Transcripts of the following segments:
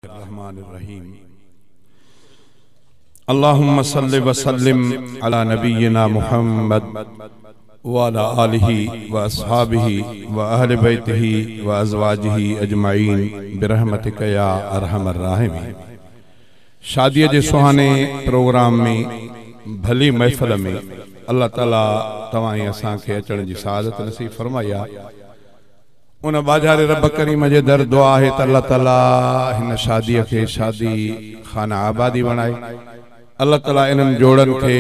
रहमानिर्रहीम। अल्लाहुम्मा सल्लि व सल्लिम अला नबिय्यिना मुहम्मद व अला आलिहि व अस्हाबिहि व अहले बैतिहि व अज़वाजिहि अजमाइन बिरहमतिका या अरहमर राहिमीन। शादी जे सुहाने प्रोग्राम में भली महफ़िल में अल्लाह ताला तवाई असां के अचण जी सादत नसीब फरमाया। उन बाजारे रब करीम जे दर दुआ है त अल्लाह ताला हिन शादी के शादी खाना आबादी बनाए। अल्लाह ताला इन्हनि जोड़न के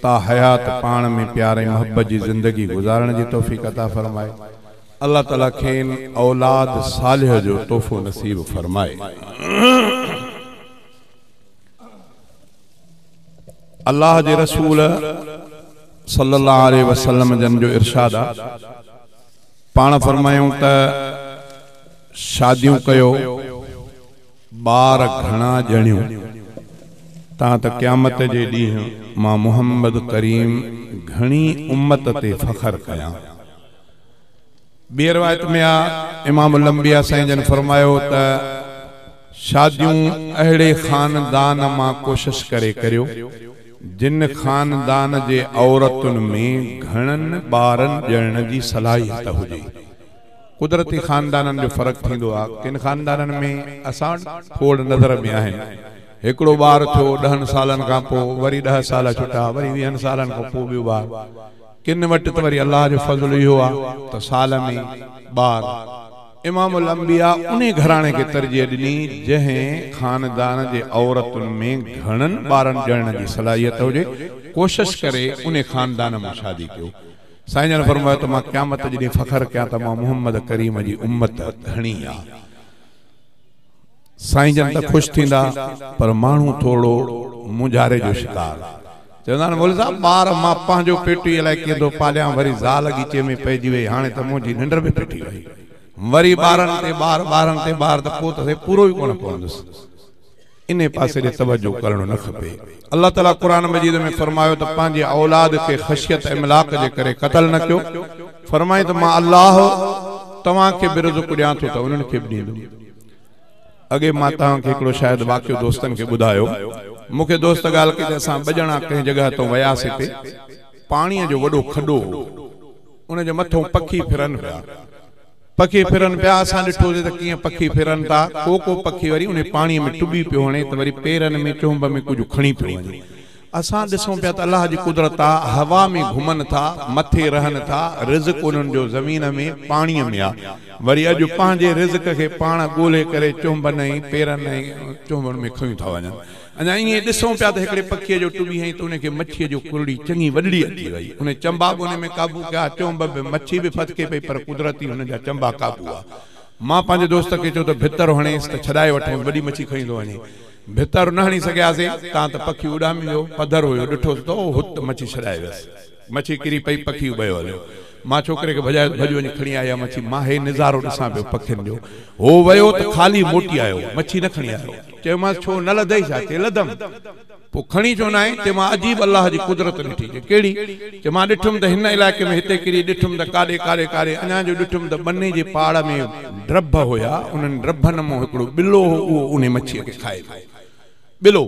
ता हयात पाण में प्यार ऐं मोहब्बत जी जिंदगी गुजारण जी तौफीक अता फरमाए। अल्लाह ताला खेन औलाद सालिह जो तोहफो नसीब फरमाए। अल्लाह जे रसूल सल्लल्लाहु अलैहि वसल्लम जन जो इरशाद आ, पाण फरमायूं त शादियों कयो बार घणा जणियूं ता त क़यामत जे ॾींहुं मां मुहम्मद करीम घणी उम्मत ते फखर कयां। ॿी रिवायत में आ इमाम लंबिया साईं जन फरमायो त शादियूं अहिड़े खानदान मां कोशिश करे करियो जिन खानदान जे औरतुन में घणन बारन ॼणण जी सलाहियत हुजे। कुदरती खानदानन जो फर्क थींदो आ। किन खानदानन में असां खोड़ नज़र में आहिनि। हिकिड़ो बार थियो 10 सालन खां पोइ वरी 10 साल छुटा वरी 20 सालन खां पोइ ॿियो बार। किन वटि त वरी अल्लाह जो फज़ल इहो आ त साल में बार। इमाम अल-अंबिया उन्हें घराने के तरजीह ॾिनी जंहिं खानदान जे औरतुन में घणन बारन ॼणण जी सलाहियत हुजे। कोशिश करे उन्हें खानदान में शादी कयो। साईं जन फरमायो त मां क़यामत जे ॾींहुं फखर कयां त मां मुहम्मद करीम जी उम्मत घणी आ। साईं जन त खुश थींदा पर माण्हू थोड़ो मुंझारे जो शिकार। चवंदा आहिनि मौलवी साहब ॿार मां पंहिंजो पेटू अलाए कीअं पालियां वरी ज़ाल गीचे में पइजी वई हाणे त मुंहिंजी निंड में पेटी वई वरी ॿारनि ते ॿार त पोइ त पूरो ई कोन पवंदुसि। इन पासे ॾे तवज्जो करणो न खपे। अल्लाह ताला क़ुरान मजीद में फरमायो त पंहिंजे औलाद खे ख़शियत इमलाक जे करे क़त्ल न कयो। फरमाए त मां अल्लाह तव्हां खे बि रिज़्क़ ॾियां थो त उन्हनि खे बि ॾींदुमि। अॻे मां तव्हांखे हिकिड़ो शायदि वाक़ियो दोस्तनि खे ॿुधायो। मूंखे दोस्त ॻाल्हि कई त असां 2 ॼणा कंहिं जॻह तो वियासीं ते पाणीअ जो वॾो खॾो उन जे मथां पखी फिरनि पिया। पखी फिरन पिया। असां ॾिठोसीं त कीअं पखी फिरन था। को पखी वरी उन पाणीअ में टुॿी पियो वञे त वरी पेरनि में चुंब में कुझु खणी पियो वञे। असां ॾिसूं पिया त अल्लाह जी कुदरत आहे। हवा में घुमनि था मथे रहनि था रिज़्क़ उन्हनि जो ज़मीन में पाणीअ में आहे। वरी अॼु पंहिंजे रिज़्क़ खे पाण ॻोल्हे करे चुंबनि ऐं पेरनि ऐं चुंबनि में खयूं था वञनि। अञा ईअं ॾिसूं पिया त हिकिड़े पखीअ जो टुॿी हई त उनखे मच्छीअ जो कुरड़ी चङी वॾड़ी अची वई। उन चंबा बि उन में क़ाबू कया चुंब बि मच्छी बि फटके पई पर कुदरती हुन जा चंबा क़ाबू आहे। मां पंहिंजे दोस्त खे चयो त भितर हणेसि त छॾाए वठूं वॾी मच्छी खईंदो वञे। भितर न हणी सघियासीं तां त पखी उॾामी वियो पधर हुयो ॾिठोसि त हुत मच्छी छॾाए वियसि। मच्छी किरी पई पखी उॿयो हलियो। मां छोकिरे खे भॼायो भॼी वञी खणी आया मच्छी। मां हे नज़ारो ॾिसां पियो पखियुनि जो। हो वियो त ख़ाली मोटी आयो मच्छी न खणी आयो। चयोमांसि छो न लधई छा? चए लधम। पोइ खणी छो न आहे? चए मां अजीब अल्लाह जी कुदरत ॾिठी। कहिड़ी? चए मां ॾिठुमि त हिन इलाइक़े में हिते किरी ॾिठुमि त काॾे काॾे काॾे अञा जो ॾिठुमि त बने जे पहाड़ में ड्रभ हुया। उन्हनि ड्रभनि मां हिकिड़ो बिलो हो उहो उन मच्छीअ खे खाए बिलो।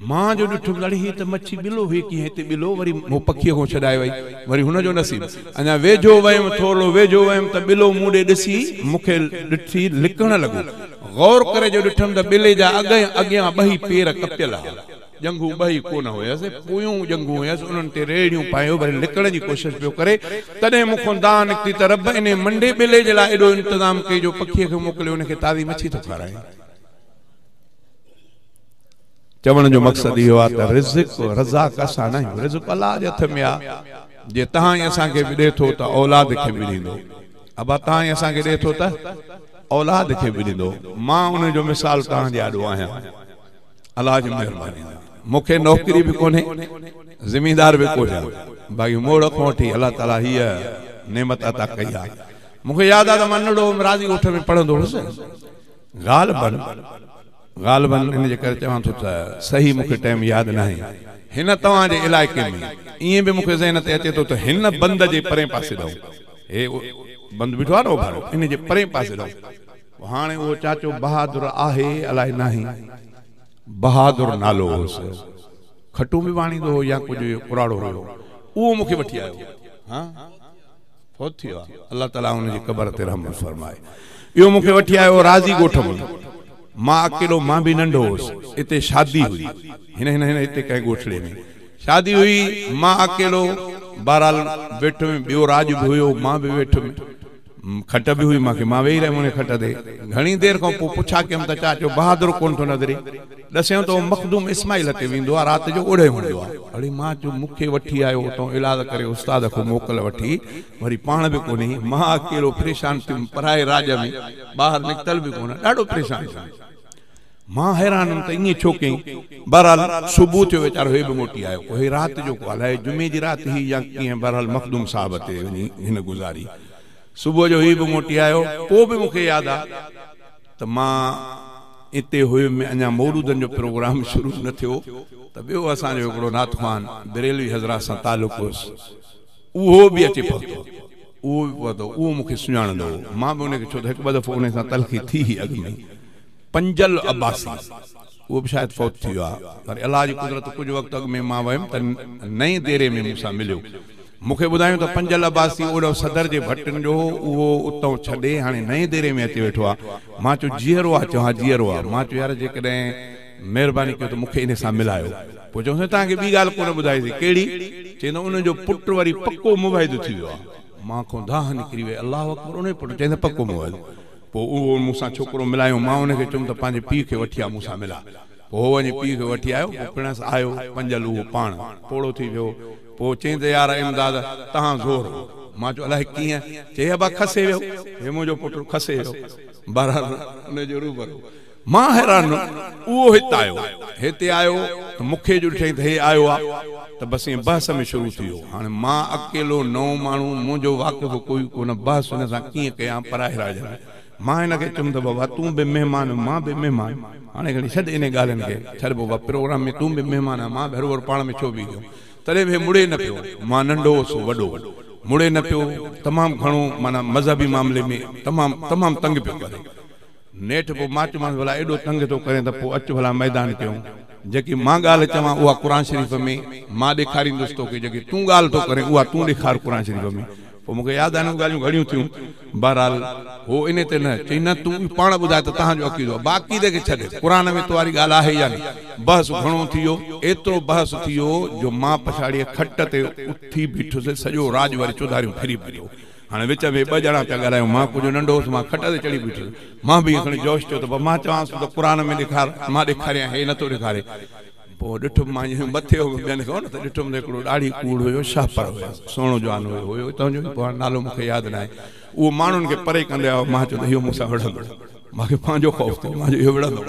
मां जो ॾिठुमि लड़ी ही त मच्छी बिलो हुई कीअं हिते बिलो वरी मूं पखीअ खां छॾाए वई। वरी हुनजो नसीब अञा वेझो वयुमि थोरो वेझो वयुमि त बिलो मूं ॾे ॾिसी मूंखे ॾिठी लिकण लॻो। गौर करे जो ॾिठुमि त बिले जा अॻियां 2 पेर कपियल हुआ। जंगू 2 कोन हुयसि पोयूं जंगू हुयसि। उन्हनि ते रेड़ियूं पायो वरी लिकण जी कोशिशि पियो करे। तॾहिं मूंखां दाह निकिती त रब इन मंडे बिले जे लाइ एॾो इंतज़ाम कई जो पखीअ खे मोकिलियो उनखे ताज़ी मच्छी थो खाराए। चवण जो मक़सद इहो आहे त रिज़्क़ रज़ाक असां न आहियूं। रिज़्क़ अल्लाह जे हथ में आहे। जे तव्हां ई असांखे बि ॾे थो त औलाद खे बि ॾींदो। अबा तव्हां ई असांखे ॾे थो त औलाद खे बि ॾींदो। मां उन जो मिसाल तव्हांजे आॾो आहियां। अल्लाह जी महिरबानी। मूंखे नौकिरी बि कोन्हे ज़मींदार बि कोन्हे भाई मोड़ खां वठी अल्लाह ताला हीअ नेमत अता कई आहे। मूंखे यादि आहे त मां नंढो राज़ी ॻोठ में पढ़ंदो हुउसि। ग़ालिबन इन जे करे चवां थो त सही मूंखे टाइम यादि न आहे। हिन तव्हांजे इलाइक़े में ईअं बि मूंखे ज़हन ते अचे थो त हिन बंद जे परे पासे ॾांहुं हे बंद बीठो आहे न इन जे परे पासे ॾांहुं हाणे वो चाचो बहादुर आहे अलाए नाही बहादुर नालो होसि खटू भी वाणींदो हो या कुछ पुराड़ो हो वो मुखे वठी आयो हां फौत थियो अल्लाह ताला उन जी कब्र ते रहमत फरमाए यो मुखे वठी आयो राजी गोठ में मां अकेलो मां भी नंढो होसि इते शादी हुई हिन हिन हिन इते कई गोठड़े में शादी हुई मां अकेलो बहरहाल वेठ में बियो राज भी हुयो मां भी वेठ में खट भी हुई मां के मां वेही रहियो खट ते घणी देर खां पोइ पुछा कयमि त चाचो बहादुर कोन थो नज़रे दसियो तो मखदूम इस्माइल ते वेंदो आहे रात जो ओढ़े हूंदो आहे अड़े मां जो मुखे वठी आयो तो इलाज करे उस्ताद को मोकल वठी वरी पाण भी कोनी मां अकेलो परेशान थियुमि पराए राज में ॿाहिरि निकतल भी कोन ॾाढो परेशान मां हैरान हुअमि त ईअं छो कयईं बहरहाल सुबुह थियो वीचारो हे बि मोटी आयो कोई रात जो अलाए जुमे जी रात ही या कीअं बहरहाल मखदूम साहब ते वञी हिन गुज़ारी सुबह जो ही भी मोटी आयो पो भी मुखे याद आ त मां इते हुयो में अञा मौलूदन जो प्रोग्राम शुरू न थियो त बियो असां जो एकड़ो नाथवान बरेलवी हज़रत सां ताल्लुक़ होस उहो भी अचे पहुतो उहो भी पहुतो उहो मुखे सुञाणंदो मां भी उनखे छो त हिकु ॿ दफ़ो उन सां तलखी थी अॻ में पंजल अब्बासी वो भी शायद फौत थियो आहे पर अल्लाह जी कुदरत कुछ वक़्त अॻ में मां वयुमि त नई देरे में मूंसां मिलियो मुखे ॿुधायूं त पंजल अब्बासी ओड़ो सदर जे भट्टन जो उहो उतो छॾे हाणे नई देरे में अची वेठो आहे मां चयो जीअरो आहे चयो हा जीअरो आहे मां चयो यार जेकॾहिं महिरबानी कयो त मूंखे इन सां मिलायो पोइ चयोसि तव्हांखे ॿी ॻाल्हि कोन ॿुधाईसीं कहिड़ी चवंदो उनजो पुटु वरी पको मुबाइदो थी वियो आहे मां खां दाह निकिरी वई अल्लाह अकबर उन पुटु चवंदो पको मुबाइदो पोइ उहो मूंसां छोकिरो मिलायो मां उनखे चयुमि त पंहिंजे पीउ खे वठी आ मूंसां मिला पोइ वञी पीउ खे वठी आयो पिणस आयो पंजल उहो पाण पोड़ो थी वियो पोइ चई त यार इमदाद तव्हां ज़ोर मां चयो अलाए कीअं चई अबा खसे वियो हे मुंहिंजो पुटु खसे वियो बहरहाल उनजो रूबरू मां हैरान उहो हिते आयो त मूंखे जो ॾिठईं त हे आयो आहे त बसि ईअं बहस में शुरू थी वियो हाणे मां अकेलो नओं माण्हू मुंहिंजो वाक़िफ़ कोई कोन बहस हुन सां कीअं कयां पराए राज में मां हिनखे चयुमि त बाबा तूं बि महिमान मां बि महिमान हाणे खणी छॾ इन ॻाल्हियुनि खे छॾ बाबा प्रोग्राम में तूं बि महिमान आहे मां बि हरूभर पाण में छो बीह गयो तॾहिं बि मुड़े न पियो मां नंढो हुउसि वॾो मुड़े न पियो तमामु घणो माना मज़हबी मामले में तमामु तंग पियो करे नेठ पोइ मां चयोमांसि भला एॾो तंग थो करे त पोइ अचु भला मैदान कयूं जेकी मां ॻाल्हि चवां उहा क़ुर शरीफ़ में मां ॾेखारींदुसि तोखे जेकी तूं ॻाल्हि थो करे उहा तूं ॾेखार क़ुर शरीफ़ में पोइ मूंखे यादि आहे ॻाल्हियूं घणियूं थियूं बहरहाल हो इन ते न चई न तूं पाण ॿुधाए त तव्हांजो अक़ीदो आहे बाक़ी खे छॾे क़ुर में तो वारी ॻाल्हि आहे या न बहस घणो थी वियो एतिरो बहस थी वियो जो मां पछाड़ीअ खट ते उथी बीठुसि सॼो राज वरी चौधारियूं फिरी पियो हाणे विच में ॿ ॼणा पिया ॻाल्हायूं मां कुझु नंढो हुउसि मां खट ते चढ़ी बीठुसि मां बि खणी जोश चयो त मां चवांसि त क़ुर में ॾेखार मां ॾेखारियां हे नथो ॾेखारे पोइ ॾिठुमि मां मथे ॿियनि खां न त ॾिठुमि त हिकिड़ो ॾाढी कूड़ हुयो शाहपर हुयो सुहिणो जवान हुयो हितां जो पोइ नालो मूंखे यादि न आहे उहो माण्हुनि खे परे कंदे आयो मां चयो त इहो मूंसां विढ़ंदो मूंखे पंहिंजो ख़ौफ़ थियो मां इहो विढ़ंदो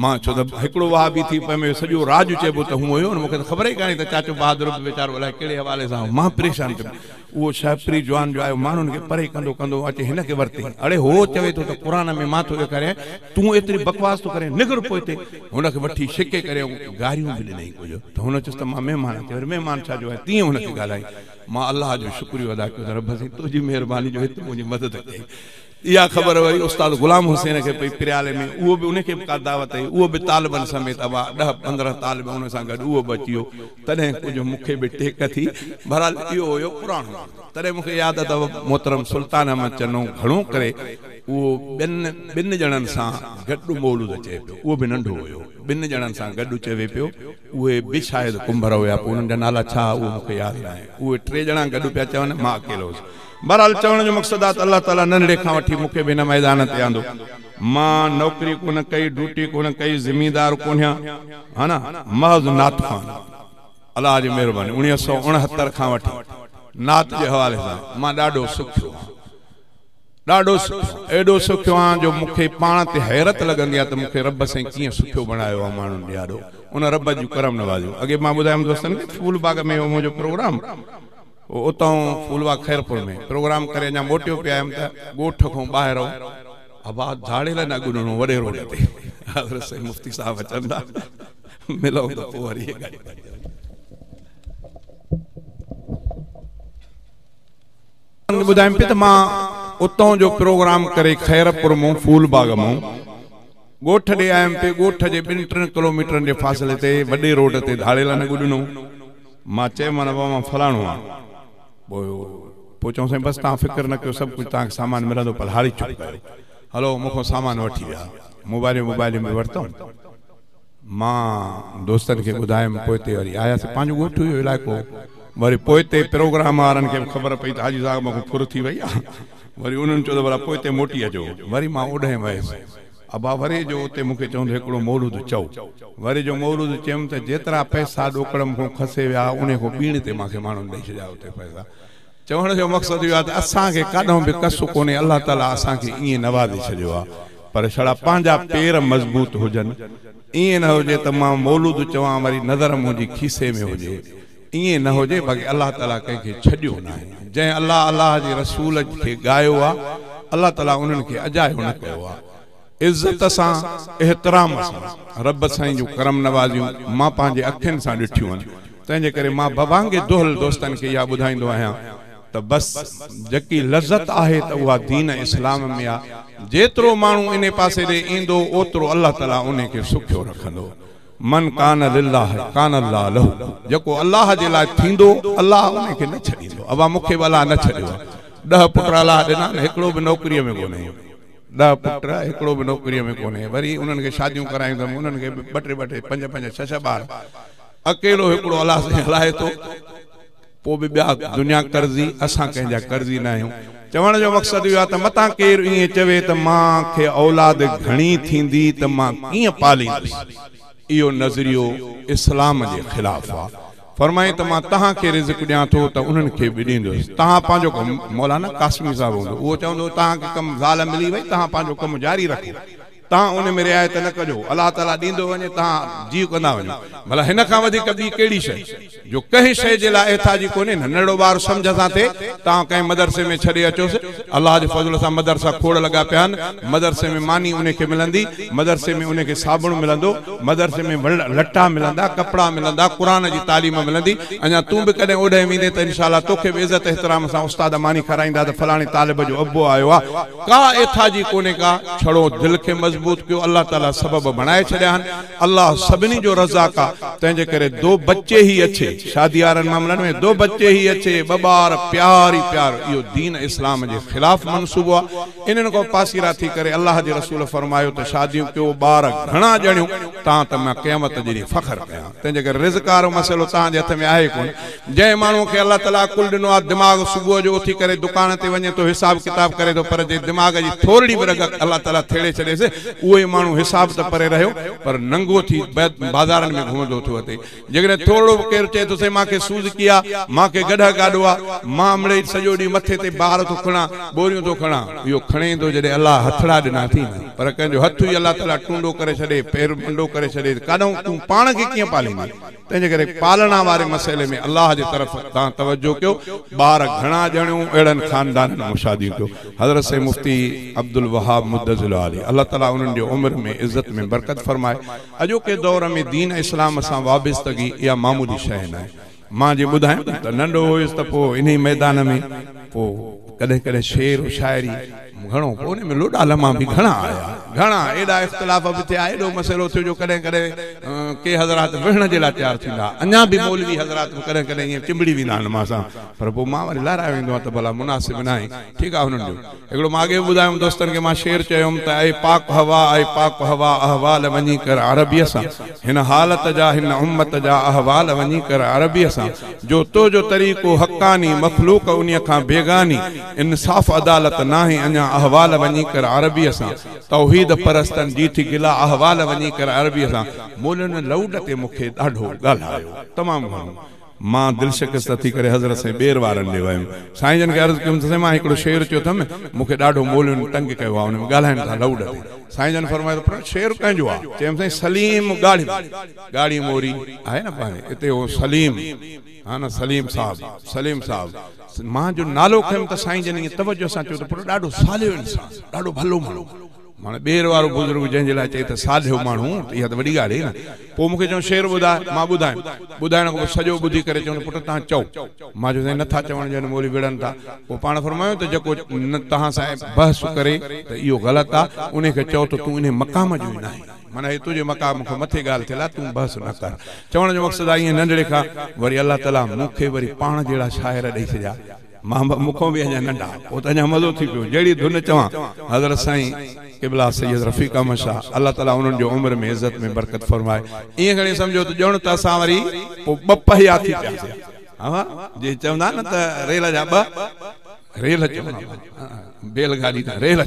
मां छो त हिकिड़ो वाह बि थी पए में सॼो राज चइबो त हूअं हुयो न मूंखे त ख़बर ई कान्हे त चाचो बहादुर बि वीचारो अलाए कहिड़े हवाले सां मां परेशान थियुमि उहो शाहपरी जवान जो आयो माण्हुनि खे परे कंदो कंदो अचे हिनखे वरिते अड़े हो चवे थो त क़ुर में मां थो ॾेखारियां तूं एतिरी बकवास थो करे निकिर पोइ हिते हुनखे वठी छिके करे गारियूं बि ॾिनई कुझु त हुन चयुसि त मां महिमान अचे वरी महिमान छा जो आहे तीअं हुनखे ॻाल्हाई मां अलाह जो शुक्रियो अदा कयो त रब साईं तुंहिंजी महिरबानी जो हिते मुंहिंजी मदद कई इहा ख़बर वरी उस्ताद गुलाम हुसैन खे पई पिरियाले में उहो बि उनखे बि का दावत आई उहो बि तालिबनि समेत अबा 10-15 तालिब हुन सां गॾु उहो बि अची वियो तॾहिं कुझु मूंखे बि टेक थी बहरहाल इहो हुयो पुराणो तॾहिं मूंखे यादि अथव मोहतरम सुल्तान अहमद चनो घणो करे उहो ॿिनि ॼणनि सां गॾु मौलूद चए पियो उहो बि नंढो हुयो ॿिनि ॼणनि सां गॾु चवे पियो उहे बि शायदि कुंभर हुया पोइ उन्हनि जा नाला छा उहो मूंखे यादि न आहे उहे 3 ॼणा गॾु पिया चवनि मां अकेलो हुउसि बहरहाल चवण जो मक़सदु आहे त अल्लाह ताला नंढड़े खां वठी मूंखे बि हिन मैदान ते आंदो मां नौकरी कोन कई ड्यूटी कोन कई ज़िमीदार कोन हा न महज़ नात खान अल्लाह जी महिरबानी 1969 खां वठी नात जे हवाले सां मां ॾाढो सुखियो ॾाढो एॾो सुखियो आहियां जो मूंखे पाण ते हैरत लॻंदी आहे त मूंखे रब साईं कीअं सुठो बणायो आहे माण्हुनि ॾाढो उन रब जूं करम नवाज़ियूं अॻे मां ॿुधायमि दोस्तनि खे फूलबाग में मुंहिंजो प्रोग्राम उतां फूलबाग खैरपुर में प्रोग्राम करे अञा मोटियो पिया आहियमि त ॻोठ खां ॿाहिरि आवाज़ झाड़े लाइ न ॻुॾणो वॾे रोड ते हज़रत साईं मुफ्ती साहब अचनि था मिलूं त पोइ वरी ॿुधायमि पियो त मां उतों जो प्रोग्राम करे खैरपुर में फूल बाग में गोठ ॾे आयमि पे गोठ जे 2-3 किलोमीटर जे फासिले ते वॾे रोड ते धाड़ेला न ॾिनो मां चयोमांनि बाबा मां फलाणो आहे पोइ चऊं साईं बसि तव्हां फ़िक्र न कयो सभु कुझु तव्हांखे सामान मिलंदो पर हारी चुप कयो हलो मूंखां सामान वठी विया मोबाइल में वरितमि मां दोस्तनि खे ॿुधायमि पोइ ते वरी आयासीं पंहिंजो ॻोठ हुयो इलाइक़ो वरी पोइ ते प्रोग्राम वारनि खे ख़बर पई त हाजी साहिब मूंखे फुर थी वई आहे वरी उन्हनि चयो त भला पोइ ते मोटी अचो वरी मां ओॾां वियुसि अबा वरी जो उते मूंखे चवंदो हिकिड़ो मौलूद चओ वरी जो मौलूद चयुमि त जेतिरा पैसा ॾोकड़ मूंखां खसे विया उन खां ॿीण ते मूंखे माण्हुनि ॾेई छॾिया उते पैसा चवण जो मक़सदु इहो आहे त असांखे काॾों बि कसु कोन्हे अलाह ताला असांखे ईअं नवाज़े छॾियो आहे पर छड़ा पंहिंजा पेर मज़बूत हुजनि ईअं न हुजे त मां मौलूद चवां वरी नज़र मुंहिंजी खीसे में हुजे ईअं न हुजे बाक़ी अलाह ताला कंहिंखे छॾियो न आहे जंहिं अलाह जे रसूल खे ॻायो आहे अलाह ताला उन्हनि खे अजायो न कयो आहे इज़त सां एहतराम सां रब साईं जूं करम नवाज़ियूं मां पंहिंजे अखियुनि सां ॾिठियूं आहिनि तंहिंजे करे मां बबांगे दोहल दोस्तनि खे इहा ॿुधाईंदो आहियां त बसि जेकी लज़त आहे त उहा दीन इस्लाम में आहे जेतिरो माण्हू इन पासे ॾे ईंदो ओतिरो अलाह ताला उन खे सुखियो रखंदो मन कान लिल्लाह कान अल्लाह लहू जेको अलाह जे लाइ थींदो अलाह उन खे न छॾींदो अबा मूंखे अलाह न छॾियो 10 पुट अलाह ॾिना हिकिड़ो बि नौकरीअ में कोन्हे 10 पुट हिकिड़ो बि नौकरीअ में कोन्हे वरी उन्हनि खे शादियूं कराईंदुमि उन्हनि खे 2-2 5-5 6 ॿार अकेलो हिकिड़ो अलाह सां हलाए थो पोइ बि ॿिया दुनिया कर्ज़ी असां कंहिंजा कर्ज़ी न आहियूं चवण जो मक़सदु इहो आहे त मतां केरु ईअं चवे त मूंखे औलाद घणी थींदी त मां कीअं पालींदुसि इहो नज़रियो इस्लाम जे ख़िलाफ़ आहे फरमाए त मां तव्हांखे रिज़्क़ ॾियां थो त उन्हनि खे बि ॾींदुसि तव्हां पंहिंजो कमु मौलाना कासमी साहिबु हूंदो उहो चवंदो तव्हांखे कमु ज़ाल मिली वई तव्हां पंहिंजो कमु जारी रखो तव्हां उन में रिआयत न कजो अलाह ताला ॾींदो वञे तव्हां जीव कंदा वञो भला हिन खां वधीक ॿी कहिड़ी शइ जो कंहिं शइ जे लाइ एतिहाजी कोन्हे नंढड़ो ॿारु सम्झ सां थिए तव्हां कंहिं मदरसे में छॾे अचोसि अलाह जे फज़ल सां मदरसा खोड़ लॻा पिया आहिनि मदरसे में मानी उनखे मिलंदी मदरसे में उनखे साबुण मिलंदो मदरसे में लटा मिलंदा कपिड़ा मिलंदा क़ुरान जी तालीम मिलंदी अञा तूं बि कॾहिं ओॾे वेंदे त इनशाला तोखे बि इज़त एहतराम सां उस्ताद मानी खाराईंदा त फलाणे तालिब जो अबो आयो आहे का एतिहाजी कोन्हे का छड़ो दिलि खे मज़बूत कयो अल्लाह ताला सबब बणाए छॾिया आहिनि अल्लाह सभिनी जो रज़ाक आहे तंहिंजे करे 2 बच्चे ही अच्छे शादी वारनि मामलनि में 2 बच्चे ही अच्छे 2 ॿार प्यार ई प्यार इहो दीन इस्लाम जे ख़िलाफ़ मनसूबो आहे इन्हनि खां पासीरा थी करे अल्लाह जे रसूल फरमायो त शादियूं कयो ॿार घणा ॼणियूं तव्हां त मां क़यामत जहिड़ी फ़ख्र कयां तंहिंजे करे रिज़्क़ वारो मसइलो तव्हांजे हथ में आहे कोन जंहिं माण्हू खे अल्लाह ताला कुल ॾिनो आहे दिमाग़ सुबुह जो उथी करे दुकान ते वञे थो हिसाब किताब करे थो पर जे दिमाग़ जी थोरी बि रग अल्लाह ताला थेड़े छॾेसि उहे माण्हू हिसाब त परे रहियो पर नंगो थी बाज़ारनि में घुमंदो थो अचे जेकॾहिं थोरो बि केरु चए थो साईं मूंखे सूज़ किया मूंखे गॾ गाॾो आहे मां मिड़ई सॼो ॾींहुं मथे ते ॿार थो खणा बोरियूं थो खणा इहो खणे ईंदो जॾहिं अलाह हथड़ा ॾिना थी पर कंहिंजो हथ ई अलाह ताला टूंडो करे छॾे पेर मंडो करे छॾे काॾों तूं पाण खे कीअं पालींदी तंहिंजे करे पालणा वारे मसइले में अलाह जे तरफ़ तव्हां तवजो कयो ॿार घणा ॼणियूं अहिड़नि ख़ानदाननि में शादियूं कयो हज़रत से मुफ्ती अब्दुल वहाब मुद्दज़िल आली अल्लाह ताला उन्हनि जो उम्र में इज़त में बरकत फरमाए अॼोके दौर में दीन इस्लाम सां वाबस्तगी इहा मामूली शइ न आहे मां जे ॿुधायां त नंढो हुयुसि त पोइ इन मैदान में पोइ कॾहिं कॾहिं शेर शाइरी घणो पोइ उन में लोॾा लम्हा बि घणा आया घणा एॾा इख़्तिलाफ़ बि थिया एॾो मसइलो थियो जो कॾहिं कॾहिं के हज़रात विढ़ण जे लाइ तयारु थींदा अञा बि मौलवी हज़रात कॾहिं कॾहिं ईअं चिंबड़ी वेंदा आहिनि मां सां पर पोइ मां वरी लाराए वेंदो आहे त भला मुनासिब न आहे ठीकु आहे हुननि जो हिकिड़ो मां अॻे ॿुधायुमि दोस्तनि खे मां शेर चयुमि त ऐं पाक हवा अहवाल वञी कर अरबीअ सां हिन हालत जा हिन उम्मत जा अहवाल वञी कर अरबीअ सां जो तो जो तरीक़ो हक़ानी मखलूक उन खां बेगानी इंसाफ़ अदालत नाहे अञा अहवाल वञी कर अरबीअ सां तौहीद परस्तन जीठी गिला अहवाल वञी कर अरबीअ सां मोलनि लौड ते मूंखे ॾाढो ॻाल्हायो तमामु घणो मां दिलि शिकस्त थी करे हज़रत साईं ॿेर वारनि ॾे वियुमि साईं जन खे अर्ज़ु कयुमि साईं मां हिकिड़ो शेर चयो अथमि मूंखे ॾाढो मोलियुनि तंग कयो आहे हुन में ॻाल्हाइनि था लौड ते साईं जन फरमायो पर शेर कंहिंजो आहे चयुमि साईं सलीम गाड़ी मोरी आहे न पाणे हिते हो सलीम हा न सलीम साहिबु मां जो नालो खयुमि त साईं जन ईअं तवजो सां चयो त पुटु ॾाढो सालियो इंसान ॾाढो भलो माण्हू माने ॿेर वारो बुज़ुर्ग जंहिंजे लाइ चई त साध्यो माण्हू त इहा त वॾी ॻाल्हि आहे न। पोइ मूंखे चऊं शेर ॿुधाए, मां ॿुधायां, ॿुधाइण खां पोइ सॼो ॿुधी करे चवनि पुटु तव्हां चओ। मां चयो साईं नथा चवण ॼण ॿोली विढ़नि था। पोइ पाण फरमायो त जेको तव्हां सां बहस करे त इहो ग़लति आहे, उन खे चओ त तूं इन मक़ाम जो ई न आहीं, माना हे तुंहिंजे मक़ाम खां मथे ॻाल्हि थियल आहे, तूं बहस न कर। चवण जो मक़सदु आहे ईअं नंढड़े खां वरी अलाह ताला मूंखे वरी पाण जहिड़ा शाइर ॾेई छॾिया, मां मूंखां बि अञा नंढा, पोइ त अञा मज़ो थी पियो। जहिड़ी धुन चवां हज़रत साईं क़िबला सैयद रफ़ीक अहमद शाह, अलाह ताला उन्हनि जो उम्र में इज़त में बरकत फरमाए। ईअं खणी सम्झो त ॼण त असां वरी पोइ ॿ पहिया थी पियासीं। हा जे चवंदा न त रेल जा ॿ रेल चवंदा, बैलगाड़ी का रेल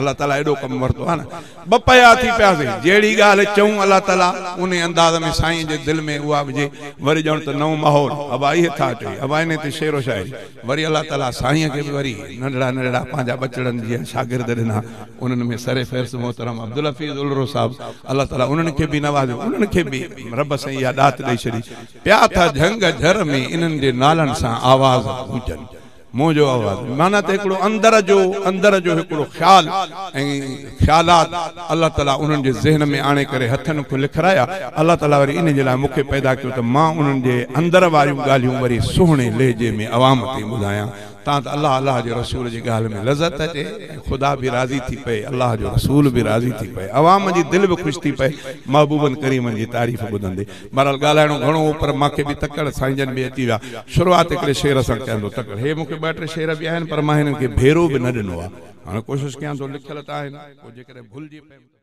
अल्लाह ताला एडो कम वरतो है ना बपया थी प्यासे जेड़ी गाल चऊं अल्लाह ताला उन अंदाज में साईं जे दिल में हुआ विजे वरी जण त नओ माहौल अबाई था चई अबाई ने ते शेरो शायरी वरी अल्लाह ताला साईं के वरी नंढड़ा नंढड़ा पांजा बचड़न जी शागिर्द दिना उनन में सरे फैर्स मोहतरम अब्दुल हफीज उलरो साहब अल्लाह ताला उनन के भी नवाजो उनन के भी रब से या दात दई छड़ी प्या था जंग झर में इनन जे नालन सा आवाज गूंजन मोजो आवाज माना ते एकड़ो अंदर जो एकड़ो ख्याल ख्यालात अल्लाह ताला उनन जे ज़हन में आने करे हथन को लिखराया अल्लाह ताला वरी इन जे ला मुखे पैदा कियो त मां उनन जे अंदर वारियूं गालियूं वरी सुहणे लहजे में अवाम ते बुधाया ता त अल्लाह अल्लाह जो रसूल जी गाल में लज़त अचे खुदा भी राजी थी पे अल्लाह जो रसूल भी राजी थी पे अवाम जी दिल भी खुश थी पे महबूबन करीमन जी तारीफ बुधंदे बहरहाल गालाणो घणो पर माके भी तकड़ साईंजन भी अची वा शुरुआत एकड़े शेर सां कंदो तकड़ हे मुखे ॿ टे शेर भी आहिनि पर मां हिनन के भेरो भी न ॾिनो आ हाणे कोशिश कयां तो लिखल त आहिनि पोइ जेकॾहिं भुलिजी पे